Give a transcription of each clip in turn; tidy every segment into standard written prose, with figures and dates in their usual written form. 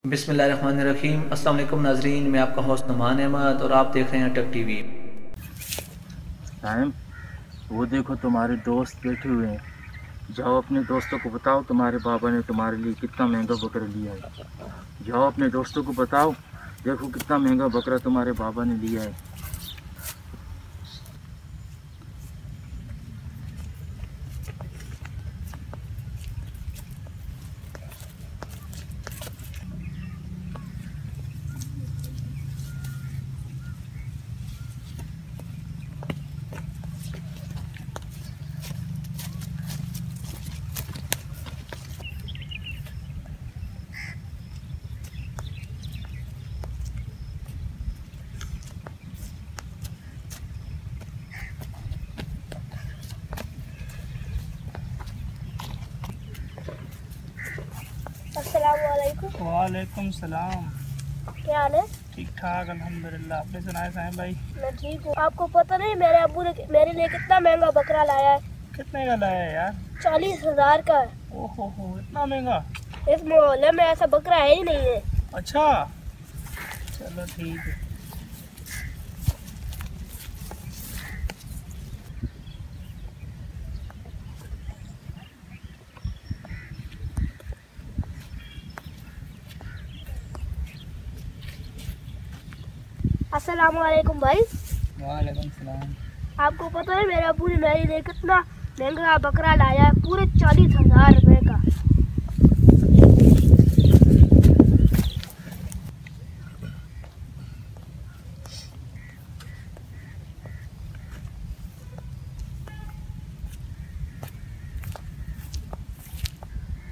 बिस्मिल्लाहिर्रहमानिर्रहीम। अस्सलाम वालेकुम नाजरीन, मैं आपका होस्ट नुमान अहमद और आप देख रहे हैं टेक टीवी। टाइम वो देखो तुम्हारे दोस्त बैठे हुए हैं। जाओ अपने दोस्तों को बताओ तुम्हारे बाबा ने तुम्हारे लिए कितना महंगा बकरा लिया है। जाओ अपने दोस्तों को बताओ, देखो कितना महंगा बकरा तुम्हारे बाबा ने लिया है। अस्सलामुअलैकुम। वालेकुम सलाम। क्या हाल है? ठीक ठाक अल्हम्दुलिल्लाह। आपने सुनाया साहिब भाई? मैं ठीक हूँ। आपको पता नहीं मेरे अब्बू ने मेरे लिए कितना महंगा बकरा लाया है? कितने का लाया है यार? 40,000 का है। ओहो हो, इतना महंगा? इस मोहल्ले में ऐसा बकरा है ही नहीं है। अच्छा चलो ठीक है। अस्सलामुअलैकुम भाई। वालेकुम सलाम। आपको पता है मेरे अब्बू ने मेरे लिए कितना महंगा बकरा लाया है? पूरे 40,000 रुपए का।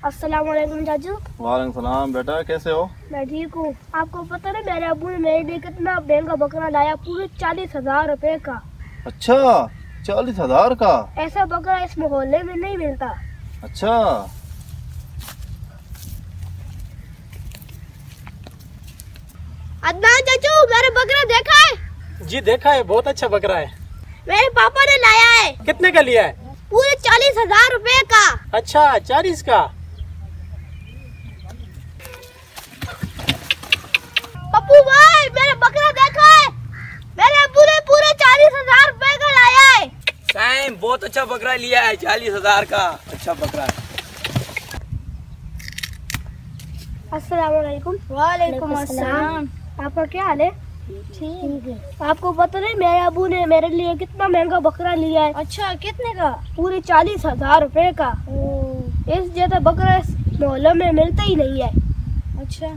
अस्सलामुअलैकुम चाचू। वालेकुम सलाम बेटा, कैसे हो? मैं ठीक हूँ। आपको पता है मेरे अब्बू ने मेरे लिए कितना महंगा बकरा लाया? पूरे 40,000 रुपए का। अच्छा, 40,000 का? ऐसा बकरा इस मोहल्ले में नहीं मिलता। अच्छा अदनान चाचू, मेरा बकरा देखा है? जी देखा है, बहुत अच्छा बकरा है। मेरे पापा ने लाया है। कितने का लिया है? पूरे 40,000 रुपए का। अच्छा 40 का? पप्पू भाई, मेरा बकरा देखा है? मेरे अब्बू ने पूरे 40,000 रुपए का लाया है। साइम बहुत अच्छा बकरा लिया है, 40,000 का अच्छा बकरा है। अस्सलाम वालेकुम। वालेकुम अस्सलाम। आपका क्या हाल है? ठीक है। आपको पता नहीं मेरे अब्बू ने मेरे लिए कितना महंगा बकरा लिया है? अच्छा, कितने का? पूरे 40,000 रुपए का। इस जैसा बकरा इस मोहल्ले में मिलता ही नहीं है। अच्छा।